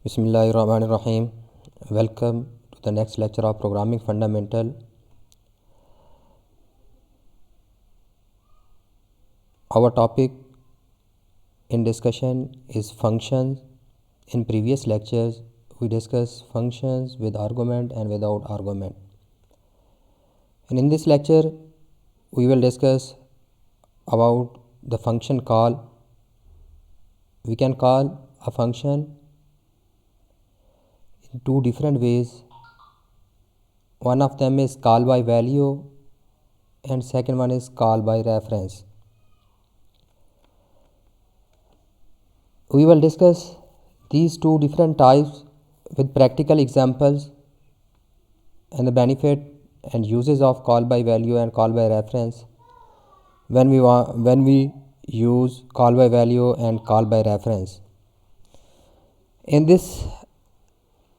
Bismillahirrahmanirrahim. Welcome to the next lecture of Programming Fundamental. Our topic in discussion is functions. In previous lectures, we discussed functions with argument and without argument. And in this lecture, we will discuss about the function call. We can call a function in two different ways. One of them is call by value and second one is call by reference. We will discuss these two different types with practical examples and the benefit and uses of call by value and call by reference when we use call by value and call by reference. In this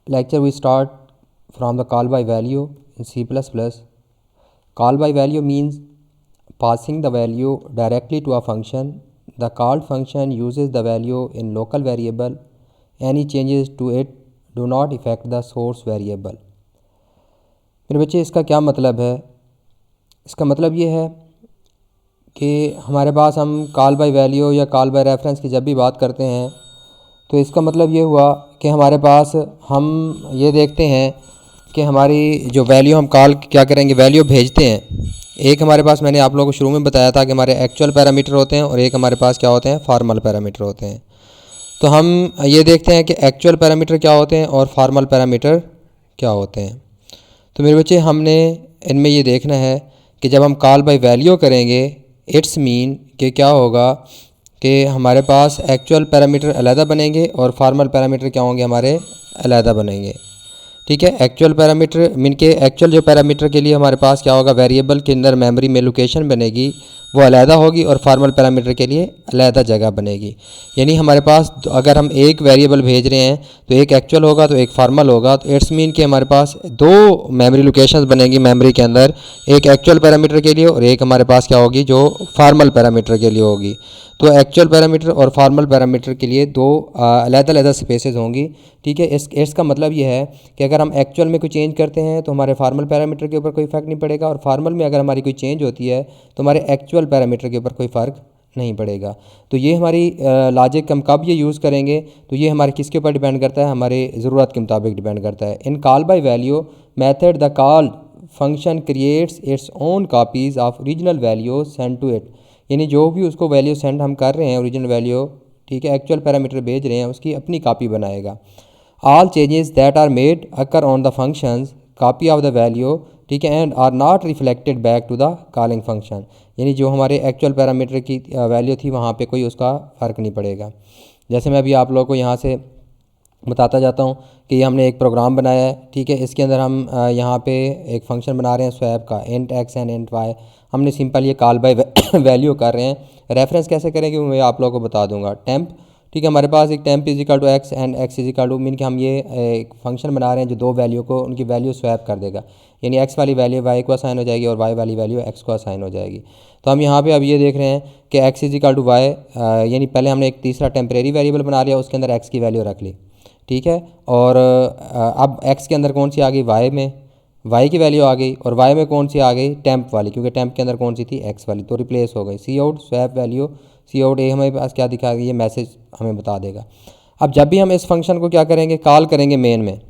lecture we start from the call by value in C++. Call by value means passing the value directly to a function. The called function uses the value in local variable. Any changes to it do not affect the source variable. मेरे बच्चे, इसका क्या मतलब है? इसका मतलब ये है कि हमारे पास हम कॉल बाय वैल्यू या कॉल बाय रेफरेंस की जब भी बात करते हैं तो इसका मतलब ये हुआ कि हमारे पास हम ये देखते हैं कि हमारी जो वैल्यू हम कॉल क्या करेंगे, वैल्यू भेजते हैं। एक हमारे पास, मैंने आप लोगों को शुरू में बताया था कि हमारे एक्चुअल पैरामीटर होते हैं और एक हमारे पास क्या होते हैं, फॉर्मल पैरामीटर होते हैं। तो हम ये देखते हैं कि एक्चुअल पैरामीटर क्या होते हैं और फॉर्मल पैरामीटर क्या होते हैं। तो मेरे बच्चे, हमने इनमें ये देखना है कि जब हम कॉल बाय वैल्यू करेंगे, इट्स मीन कि क्या होगा कि हमारे पास एक्चुअल पैरामीटर अलग बनेंगे और फॉर्मल पैरामीटर क्या होंगे, हमारे अलग बनेंगे। ठीक है, एक्चुअल पैरामीटर मीन के एक्चुअल जो पैरामीटर के लिए हमारे पास क्या होगा, वेरिएबल के अंदर मेमोरी में लोकेशन बनेगी वो अलहदा होगी और फॉर्मल पैरामीटर के लिए अलहदा जगह बनेगी। यानी हमारे पास अगर हम एक वेरिएबल भेज रहे हैं तो एक एक्चुअल होगा तो एक फॉर्मल होगा। तो इट्स मीन कि हमारे पास दो मेमोरी लोकेशंस बनेंगी मेमोरी के अंदर, एक एक्चुअल पैरामीटर के लिए और एक हमारे पास क्या होगी, जो फॉर्मल पैरामीटर के लिए होगी। तो एक्चुअल पैरामीटर और फॉर्मल पैरामीटर के लिए दो अलग-अलग स्पेसेस होंगी। ठीक है, इसका मतलब ये है कि अगर हम एक्चुअल में कोई चेंज करते हैं तो हमारे फॉर्मल पैरामीटर के ऊपर कोई फ़र्क नहीं पड़ेगा और फॉर्मल में अगर हमारी कोई चेंज होती है तो हमारे एक्चुअल पैरामीटर के ऊपर कोई फ़र्क नहीं पड़ेगा। तो ये हमारी लॉजिक हम कब ये यूज़ करेंगे, तो ये हमारे किसके ऊपर डिपेंड करता है, हमारे ज़रूरत के मुताबिक डिपेंड करता है। In call by value method the called function creates its own copies of original value send to it. यानी जो भी उसको वैल्यू सेंड हम कर रहे हैं, ओरिजिनल वैल्यू, ठीक है, एक्चुअल पैरामीटर भेज रहे हैं, उसकी अपनी कॉपी बनाएगा। All changes that are made occur on the functions copy of the value, ठीक है, and are not reflected back to the calling function. यानी जो हमारे एक्चुअल पैरामीटर की वैल्यू थी वहाँ पे कोई उसका फ़र्क नहीं पड़ेगा। जैसे मैं अभी आप लोगों को यहाँ से बताता जाता हूँ कि हमने एक प्रोग्राम बनाया है। ठीक है, इसके अंदर हम यहाँ पे एक फ़ंक्शन बना रहे हैं स्वैप का, int x and int y. हमने सिंपल ये कॉल बाय वैल्यू कर रहे हैं। रेफरेंस कैसे करेंगे वो मैं आप लोगों को बता दूंगा। टेम्प, ठीक है, हमारे पास एक temp is equal to x and x is equal to, mean कि हम ये एक फंक्शन बना रहे हैं जो दो वैल्यू को, उनकी वैल्यू स्वैप कर देगा। यानी एक्स वाली वैल्यू वाई को असाइन हो जाएगी और वाई वाली वैल्यू एक्स को असाइन हो जाएगी। तो हम यहाँ पे अब ये देख रहे हैं कि x is equal to y, यानी पहले हमने एक तीसरा टेम्परेरी वेरिएबल बना लिया, उसके अंदर एक्स की वैल्यू रख ली। ठीक है, और अब एक्स के अंदर कौन सी आ गई, वाई में वाई की वैल्यू आ गई, और वाई में कौन सी आ गई, टेम्प वाली, क्योंकि टेम्प के अंदर कौन सी थी, एक्स वाली, तो रिप्लेस हो गई। सी आउट स्वैप वैल्यू, सी आउट ए हमारे पास क्या दिखा, ये मैसेज हमें बता देगा। अब जब भी हम इस फंक्शन को क्या करेंगे, कॉल करेंगे मेन में,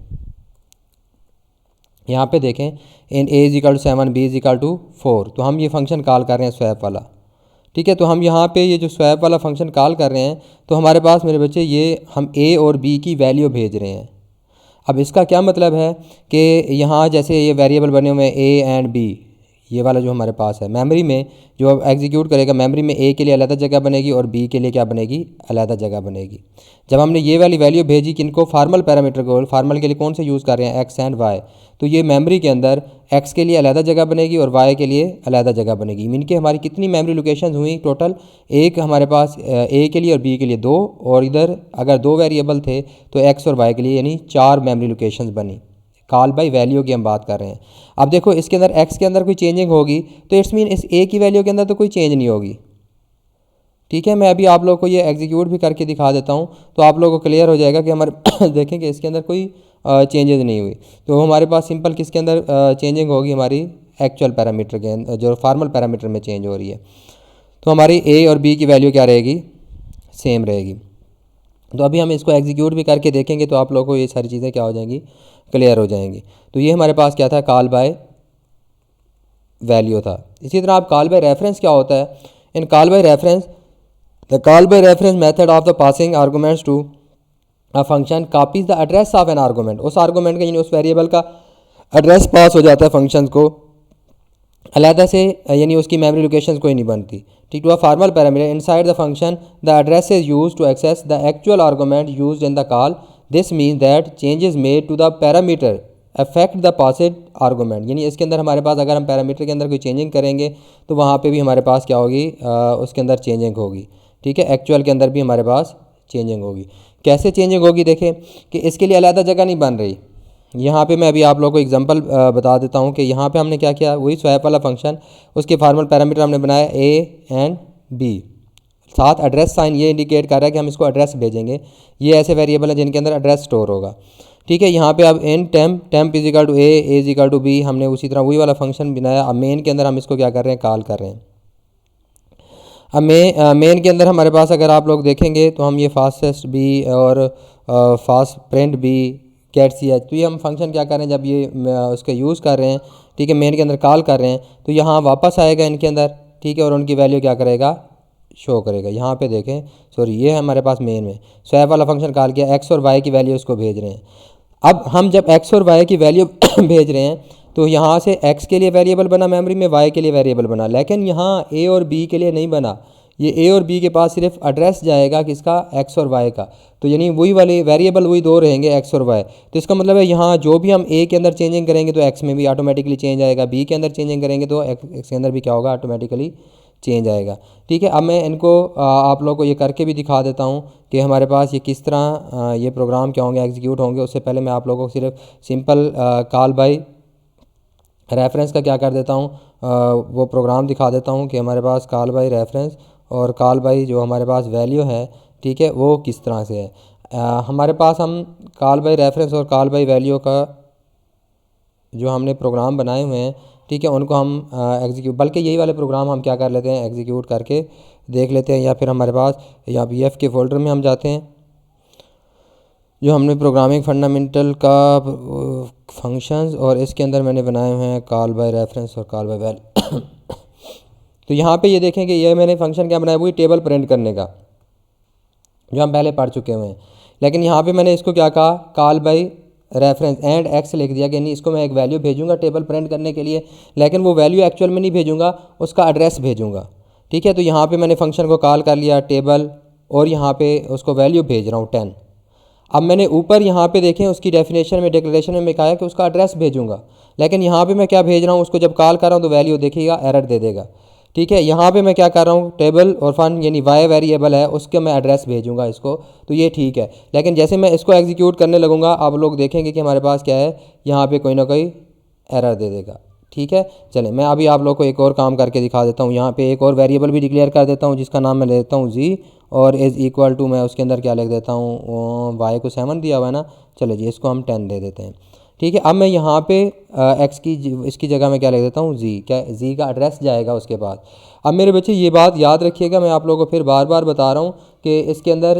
यहाँ पे देखें in A is equal to 7 B is equal to 4, तो हम ये फंक्शन कॉल कर रहे हैं स्वैप वाला। ठीक है, तो हम यहाँ पे ये जो स्वैप वाला फंक्शन कॉल कर रहे हैं तो हमारे पास मेरे बच्चे ये हम ए और बी की वैल्यू भेज रहे हैं। अब इसका क्या मतलब है कि यहाँ जैसे ये वेरिएबल बने हुए हैं ए एंड बी, ये वाला जो हमारे पास है, मेमोरी में जो अब एग्जीक्यूट करेगा, मेमोरी में ए के लिए अलग जगह बनेगी और बी के लिए क्या बनेगी, अलग जगह बनेगी। जब हमने ये वाली वैल्यू भेजी किनको, फार्मल पैरामीटर को, फार्मल के लिए कौन से यूज़ कर रहे हैं, एक्स एंड वाई, तो ये मेमोरी के अंदर एक्स के लिए अलग जगह बनेगी और वाई के लिए अलग जगह बनेगी। मीन कि हमारी कितनी मेमोरी लोकेशन हुई टोटल, एक हमारे पास ए के लिए और बी के लिए दो, और इधर अगर दो वेरिएबल थे तो एक्स और वाई के लिए यानी 4 मेमोरी लोकेशंस बनी। कॉल बाय वैल्यू की हम बात कर रहे हैं। अब देखो इसके अंदर एक्स के अंदर कोई चेंजिंग होगी तो इट्स मीन इस ए की वैल्यू के अंदर तो कोई चेंज नहीं होगी। ठीक है, मैं अभी आप लोगों को ये एग्जीक्यूट भी करके दिखा देता हूँ, तो आप लोगों को क्लियर हो जाएगा कि हमारे देखें कि इसके अंदर कोई चेंजेस नहीं हुई। तो हमारे पास सिंपल किसके अंदर चेंजिंग होगी, हमारी एक्चुअल पैरामीटर के जो फॉर्मल पैरामीटर में चेंज हो रही है। तो हमारी ए और बी की वैल्यू क्या रहेगी, सेम रहेगी। तो अभी हम इसको एग्जीक्यूट भी करके देखेंगे तो आप लोगों को ये सारी चीज़ें क्या हो जाएंगी, क्लियर हो जाएंगी। तो ये हमारे पास क्या था, कॉल बाय वैल्यू था। इसी तरह आप कॉल बाय रेफरेंस क्या होता है, in call by reference the call by reference method of the passing arguments to a function copies the address of an argument. उस आर्गूमेंट का यानी उस वेरिएबल का एड्रेस पास हो जाता है फंक्शन को, अलहदा से यानी उसकी मेमोरी लोकेशन कोई नहीं बनती। ठीक, to a formal parameter inside the function the address is use to access the actual argument use in the call. This mean that changes made to the parameter affect the passed argument. यानी इसके अंदर हमारे पास अगर हम parameter के अंदर कोई changing करेंगे तो वहाँ पे भी हमारे पास क्या होगी, उसके अंदर चेंजिंग होगी। ठीक है, एक्चुअल के अंदर भी हमारे पास चेंजिंग होगी। कैसे चेंजिंग होगी, देखें कि इसके लिए अलहदा जगह नहीं बन रही। यहाँ पे मैं अभी आप लोगों को एग्जांपल बता देता हूँ कि यहाँ पे हमने क्या किया, वही स्वैप वाला फंक्शन, उसके फार्मल पैरामीटर हमने बनाया ए एंड बी, साथ एड्रेस साइन ये इंडिकेट कर रहा है कि हम इसको एड्रेस भेजेंगे। ये ऐसे वेरिएबल हैं जिनके अंदर एड्रेस स्टोर होगा। ठीक है, यहाँ पे अब in temp is equal to A is equal to B, हमने उसी तरह वही वाला फंक्शन बनाया। अब मेन के अंदर हम इसको क्या कर रहे हैं, कॉल कर रहे हैं। अब मेन के अंदर हमारे पास अगर आप लोग देखेंगे तो हम ये फास्टेस्ट बी और fast print B cat C H, तो ये हम फंक्शन क्या कर रहे हैं, जब ये उसका यूज़ कर रहे हैं, ठीक है, मेन के अंदर कॉल कर रहे हैं, तो यहाँ वापस आएगा इनके अंदर। ठीक है, और उनकी वैल्यू क्या करेगा, शो करेगा। यहाँ पे देखें, सॉरी ये है हमारे पास मेन में स्वैप वाला फंक्शन कॉल किया, एक्स और वाई की वैल्यू इसको भेज रहे हैं। अब हम जब एक्स और वाई की वैल्यू भेज रहे हैं तो यहाँ से एक्स के लिए वेरिएबल बना मेमोरी में, वाई के लिए वेरिएबल बना, लेकिन यहाँ ए और बी के लिए नहीं बना। ये ए और बी के पास सिर्फ एड्रेस जाएगा किसका, एक्स और वाई का। तो यानी वही वाले वेरिएबल वही दो रहेंगे, एक्स और वाई। तो इसका मतलब है यहाँ जो भी हम ए के अंदर चेंजिंग करेंगे तो एक्स में भी ऑटोमेटिकली चेंज आएगा, बी के अंदर चेंजिंग करेंगे तो एक्स के अंदर भी क्या होगा, ऑटोमेटिकली चेंज आएगा। ठीक है, अब मैं इनको आप लोगों को ये करके भी दिखा देता हूँ कि हमारे पास ये किस तरह ये प्रोग्राम क्या होंगे, एग्जीक्यूट होंगे। उससे पहले मैं आप लोगों को सिर्फ सिंपल कॉल बाय रेफरेंस का क्या कर देता हूँ, वो प्रोग्राम दिखा देता हूँ कि हमारे पास कॉल बाय रेफरेंस और कॉल बाय जो हमारे पास वैल्यू है, ठीक है, वो किस तरह से है। हमारे पास हम कॉल बाय रेफरेंस और कॉल बाय वैल्यू का जो हमने प्रोग्राम बनाए हुए हैं, ठीक है, उनको हम एग्जीक्यूट, बल्कि यही वाले प्रोग्राम हम क्या कर लेते हैं, एग्जीक्यूट करके देख लेते हैं। या फिर हमारे पास या बी एफ के फोल्डर में हम जाते हैं, जो हमने प्रोग्रामिंग फंडामेंटल का फंक्शंस, और इसके अंदर मैंने बनाए हुए हैं कॉल बाय रेफरेंस और कॉल बाय वैल्यू। तो यहाँ पे ये देखें कि ये मैंने फंक्शन क्या बनाया, वही टेबल प्रिंट करने का जो हम पहले पढ़ चुके हुए हैं। लेकिन यहाँ पे मैंने इसको क्या कहा, call by reference and x लिख दिया कि नहीं, इसको मैं एक वैल्यू भेजूंगा टेबल प्रिंट करने के लिए, लेकिन वो वैल्यू एक्चुअल में नहीं भेजूंगा, उसका एड्रेस भेजूंगा। ठीक है, तो यहाँ पे मैंने फंक्शन को कॉल कर लिया टेबल, और यहाँ पे उसको वैल्यू भेज रहा हूँ 10। अब मैंने ऊपर यहाँ पे देखें उसकी डेफिनेशन में, डिक्लेरेशन में कहा है कि उसका एड्रेस भेजूंगा, लेकिन यहाँ पे मैं क्या भेज रहा हूँ, उसको जब कॉल कर रहा हूँ तो वैल्यू देखिएगा एरर दे देगा। ठीक है, यहाँ पे मैं क्या कर रहा हूँ, टेबल और फन यानी वाई वेरिएबल है उसके मैं एड्रेस भेजूंगा इसको, तो ये ठीक है। लेकिन जैसे मैं इसको एग्जीक्यूट करने लगूंगा, आप लोग देखेंगे कि हमारे पास क्या है, यहाँ पे कोई ना कोई एरर दे देगा। ठीक है, चलें मैं अभी आप लोग को एक और काम करके दिखा देता हूँ। यहाँ पे एक और वेरिएबल भी डिक्लेयर कर देता हूँ जिसका नाम मैं ले देता हूँ जी, और इज़ इक्वल टू मैं उसके अंदर क्या लिख देता हूँ, वाई को 7 दिया हुआ है ना, चलो जी इसको हम 10 दे देते हैं। ठीक है, अब मैं यहाँ पे एक्स की इसकी जगह में क्या लिख देता हूँ, जी, क्या जी का एड्रेस जाएगा उसके बाद। अब मेरे बच्चे ये बात याद रखिएगा, मैं आप लोगों को फिर बार बार बता रहा हूँ कि इसके अंदर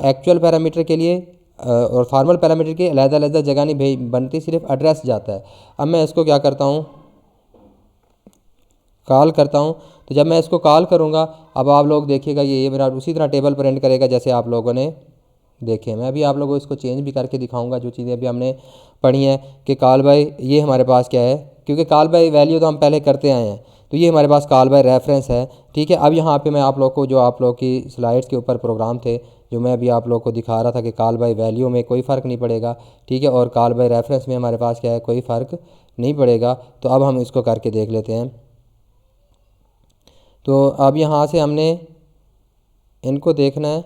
एक्चुअल पैरामीटर के लिए और फार्मल पैरामीटर की अलग-अलग जगह नहीं बनती, सिर्फ एड्रेस जाता है। अब मैं इसको क्या करता हूँ, कॉल करता हूँ। तो जब मैं इसको कॉल करूँगा, अब आप लोग देखिएगा ये मेरा उसी तरह टेबल प्रिंट करेगा जैसे आप लोगों ने देखे। मैं अभी आप लोगों को इसको चेंज भी करके दिखाऊंगा, जो चीज़ें अभी हमने पढ़ी हैं कि कॉल बाय ये हमारे पास क्या है, क्योंकि कॉल बाय वैल्यू तो हम पहले करते आए हैं, तो ये हमारे पास कॉल बाय रेफरेंस है। ठीक है, अब यहाँ पे मैं आप लोग को, जो आप लोग की स्लाइड्स के ऊपर प्रोग्राम थे, जो मैं अभी आप लोग को दिखा रहा था कि कॉल बाय वैल्यू में कोई फ़र्क नहीं पड़ेगा, ठीक है, और कॉल बाय रेफरेंस में हमारे पास क्या है, कोई फ़र्क नहीं पड़ेगा। तो अब हम इसको करके देख लेते हैं। तो अब यहाँ से हमने इनको देखना है।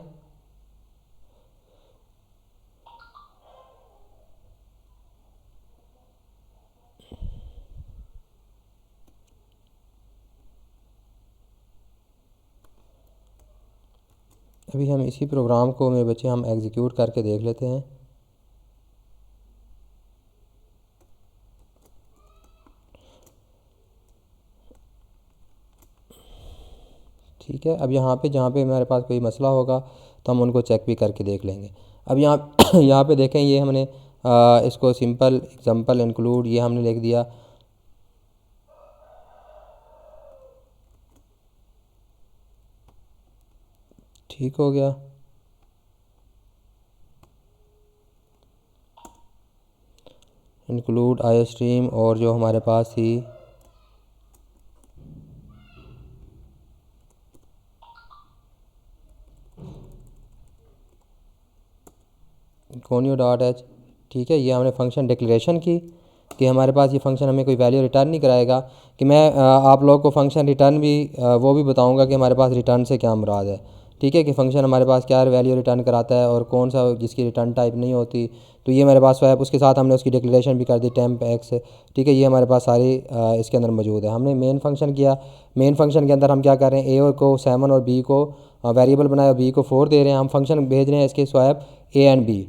अभी हम इसी प्रोग्राम को मेरे बच्चे हम एग्जीक्यूट करके देख लेते हैं। ठीक है, अब यहाँ पे जहाँ पे हमारे पास कोई मसला होगा तो हम उनको चेक भी करके देख लेंगे। अब यहाँ यहाँ पे देखें, ये हमने इसको सिंपल एग्जांपल इंक्लूड ये हमने लिख दिया। ठीक हो गया। इंक्लूड आई स्ट्रीम और जो हमारे पास थी कोनियो डॉट एच। ठीक है, ये हमने फंक्शन डिक्लेरेशन की कि हमारे पास ये फंक्शन हमें कोई वैल्यू रिटर्न नहीं कराएगा। कि मैं आप लोगों को फंक्शन रिटर्न भी वो भी बताऊंगा कि हमारे पास रिटर्न से क्या मुराद है। ठीक है, कि फंक्शन हमारे पास क्या वैल्यू रिटर्न कराता है और कौन सा जिसकी रिटर्न टाइप नहीं होती। तो ये हमारे पास स्वैप, उसके साथ हमने उसकी डिक्लेरेशन भी कर दी टेम्प एक्स। ठीक है, ये हमारे पास सारी इसके अंदर मौजूद है। हमने मेन फंक्शन किया, मेन फंक्शन के अंदर हम क्या कर रहे हैं, ए और को 7 और बी को वेरिएबल बनाया और बी को 4 दे रहे हैं। हम फंक्शन भेज रहे हैं इसके स्वैप ए एंड बी।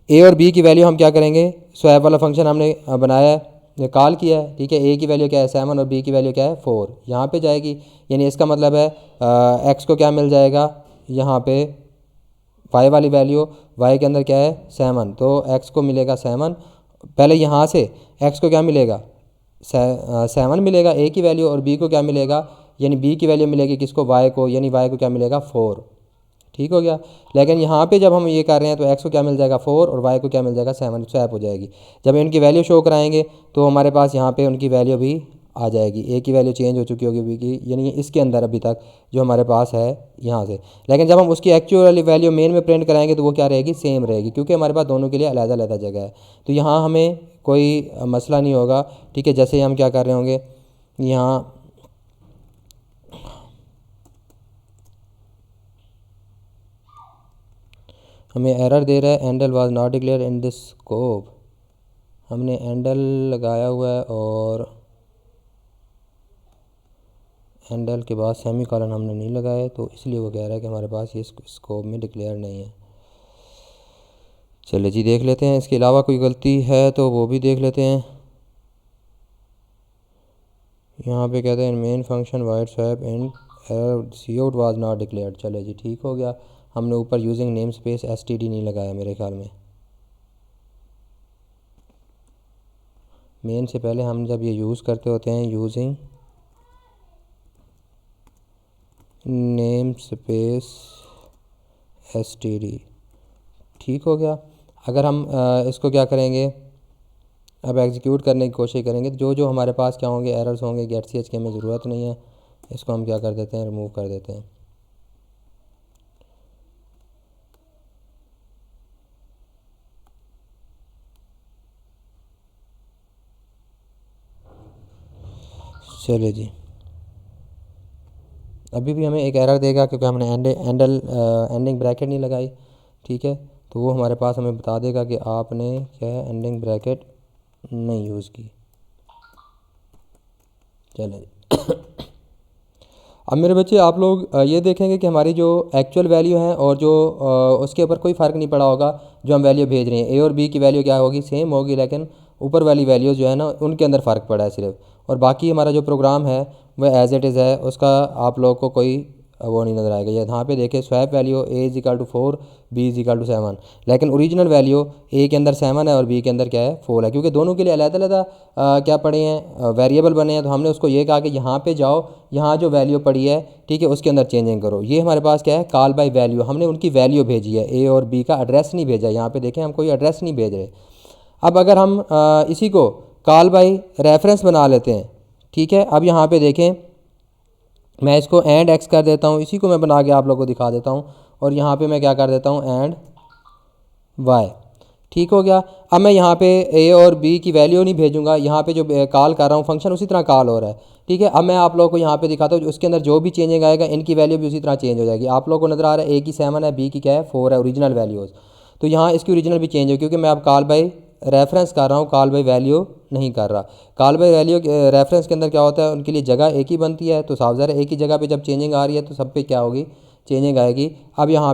ए और बी की वैल्यू हम क्या करेंगे, स्वैप वाला फंक्शन हमने बनाया है, कॉल किया है। ठीक है, ए की वैल्यू क्या है 7 और बी की वैल्यू क्या है 4, यहाँ पे जाएगी। यानी इसका मतलब है एक्स को क्या मिल जाएगा, यहाँ पे वाई वाली वैल्यू, वाई के अंदर क्या है 7, तो एक्स को मिलेगा 7। पहले यहाँ से एक्स को क्या मिलेगा 7 मिलेगा ए की वैल्यू, और बी को क्या मिलेगा, यानी बी की वैल्यू मिलेगी किसको, वाई को, यानी वाई को क्या मिलेगा 4। ठीक हो गया। लेकिन यहाँ पे जब हम ये कर रहे हैं तो एक्स को क्या मिल जाएगा 4 और वाई को क्या मिल जाएगा 7, स्वैप हो जाएगी। जब इनकी वैल्यू शो कराएंगे तो हमारे पास यहाँ पे उनकी वैल्यू भी आ जाएगी। ए की वैल्यू चेंज हो चुकी होगी बी की, यानी इसके अंदर अभी तक जो हमारे पास है यहाँ से। लेकिन जब हम उसकी एक्चुअल वैल्यू मेन में प्रिंट कराएंगे तो वो क्या रहेगी, सेम रहेगी, क्योंकि हमारे पास दोनों के लिए अलग-अलग जगह है। तो यहाँ हमें कोई मसला नहीं होगा। ठीक है, जैसे हम क्या कर रहे होंगे, यहाँ हमें एरर दे रहा है, endl was not declared in this scope. हमने एंडल लगाया हुआ है और एंडल के बाद सेमी कॉलन हमने नहीं लगाया, तो इसलिए वो कह रहा है कि हमारे पास ये स्कोप में डिक्लेयर नहीं है। चलिए जी देख लेते हैं, इसके अलावा कोई गलती है तो वो भी देख लेते हैं। यहाँ पे कहते हैं main function void swap in error C out was not declared. चले जी ठीक हो गया। हमने ऊपर यूजिंग नेम स्पेस एसटीडी नहीं लगाया मेरे ख्याल में। मेन से पहले हम जब ये यूज़ करते होते हैं यूजिंग नेम स्पेस एसटीडी। ठीक हो गया। अगर हम इसको क्या करेंगे, अब एग्जीक्यूट करने की कोशिश करेंगे, तो जो जो हमारे पास क्या होंगे, एरर्स होंगे, गेट सी एच की हमें ज़रूरत नहीं है, इसको हम क्या कर देते हैं, रिमूव कर देते हैं। चलिए जी, अभी भी हमें एक एरर देगा क्योंकि हमने एंडिंग ब्रैकेट नहीं लगाई। ठीक है, तो वो हमारे पास हमें बता देगा कि आपने क्या है एंडिंग ब्रैकेट नहीं यूज़ की। चलिए अब मेरे बच्चे आप लोग ये देखेंगे कि हमारी जो एक्चुअल वैल्यू है और जो उसके ऊपर कोई फ़र्क नहीं पड़ा होगा। जो हम वैल्यू भेज रहे हैं ए और बी की वैल्यू क्या होगी, सेम होगी, लेकिन ऊपर वाली वैल्यूज़ जो है ना उनके अंदर फ़र्क पड़ा है सिर्फ, और बाकी हमारा जो प्रोग्राम है वह एज़ इट इज़ है, उसका आप लोग को कोई वो नहीं नज़र आएगा। यहाँ पे देखें swap value a is equal to 4, b is equal to 7, लेकिन ओरिजिनल वैल्यू ए के अंदर 7 है और बी के अंदर क्या है 4 है, क्योंकि दोनों के लिए अलग-अलग क्या पड़े हैं, वेरिएबल बने हैं। तो हमने उसको ये कहा कि यहाँ पे जाओ, यहाँ जो वैल्यू पड़ी है ठीक है उसके अंदर चेंजिंग करो। ये हमारे पास क्या है कॉल बाय वैल्यू, हमने उनकी वैल्यू भेजी है, ए और बी का एड्रेस नहीं भेजा। यहाँ पे देखें हम कोई एड्रेस नहीं भेज रहे। अब अगर हम इसी को कॉल बाय रेफरेंस बना लेते हैं, ठीक है, अब यहाँ पे देखें मैं इसको एंड एक्स कर देता हूँ, इसी को मैं बना के आप लोगों को दिखा देता हूँ, और यहाँ पे मैं क्या कर देता हूँ एंड वाई। ठीक हो गया। अब मैं यहाँ पे ए और बी की वैल्यू नहीं भेजूंगा, यहाँ पे जो कॉल कर रहा हूँ फंक्शन उसी तरह कॉल हो रहा है। ठीक है, अब मैं आप लोगों को यहाँ पे दिखाता हूँ उसके अंदर जो भी चेंजिंग आएगा इनकी वैल्यू भी उसी तरह चेंज हो जाएगी। आप लोगों को नज़र आ रहा है ए की 7 है, बी की क्या है 4 है, ओरिजिनल वैल्यूज़। तो यहाँ इसकी ओरिजिनल भी चेंज हो, क्योंकि मैं अब कॉल बाय रेफरेंस कर रहा हूँ, कॉल बाय वैल्यू नहीं कर रहा। कॉल बाय वैल्यू रेफरेंस के अंदर क्या होता है, उनके लिए जगह एक ही बनती है, तो साफ ज़ाहिर है एक ही जगह पे जब चेंजिंग आ रही है तो सब पे क्या होगी चेंजिंग आएगी। अब यहाँ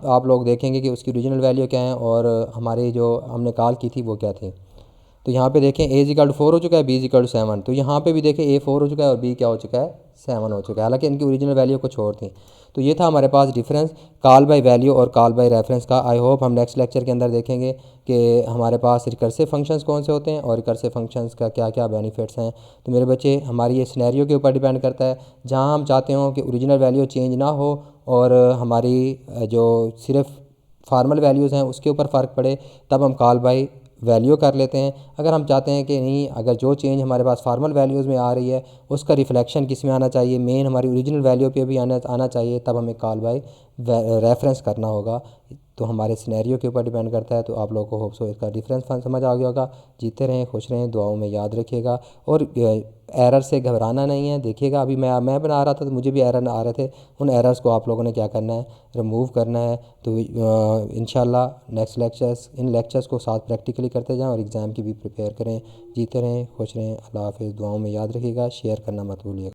आप लोग देखेंगे कि उसकी ओरिजिनल वैल्यू क्या है और हमारी जो हमने कॉल की थी वो क्या थी। तो यहाँ पे देखें a = 4 हो चुका है, b = 7। तो यहाँ पे भी देखें a 4 हो चुका है और b क्या हो चुका है, 7 हो चुका है, हालांकि इनकी ओरिजिनल वैल्यू कुछ और थी। तो ये था हमारे पास डिफरेंस कॉल बाय वैल्यू और कॉल बाय रेफरेंस का। आई होप हम नेक्स्ट लेक्चर के अंदर देखेंगे कि हमारे पास रिकर्सिव फंक्शंस कौन से होते हैं और रिकर्सिव फंक्शंस का क्या क्या बेनिफिट्स हैं। तो मेरे बच्चे, हमारी ये सिनेरियो के ऊपर डिपेंड करता है। जहाँ हम चाहते हो कि ओरिजिनल वैल्यू चेंज ना हो और हमारी जो सिर्फ फार्मल वैल्यूज़ हैं उसके ऊपर फ़र्क पड़े, तब हम कॉल बाय वैल्यू कर लेते हैं। अगर हम चाहते हैं कि नहीं, अगर जो चेंज हमारे पास फार्मल वैल्यूज़ में आ रही है उसका रिफ्लेक्शन किस में आना चाहिए, मेन हमारी ओरिजिनल वैल्यू पे भी आना चाहिए, तब हमें कॉल बाय रेफरेंस करना होगा। तो हमारे सिनेरियो के ऊपर डिपेंड करता है। तो आप लोगों को होप सो इसका डिफरेंस समझ आ गया होगा। जीते रहें, खुश रहें, दुआओं में याद रखिएगा और एरर से घबराना नहीं है। देखिएगा, अभी मैं बना रहा था तो मुझे भी एरर आ रहे थे, उन एरर्स को आप लोगों ने क्या करना है, रिमूव करना है। तो इंशाल्लाह नेक्स्ट इन लेक्चर्स को साथ प्रैक्टिकली करते जाएं और एग्ज़ाम की भी प्रिपेयर करें। जीते रहें, खुश रहें, अल्लाह हाफ़िज़। दुआओं में याद रखिएगा, शेयर करना मत भूलिएगा।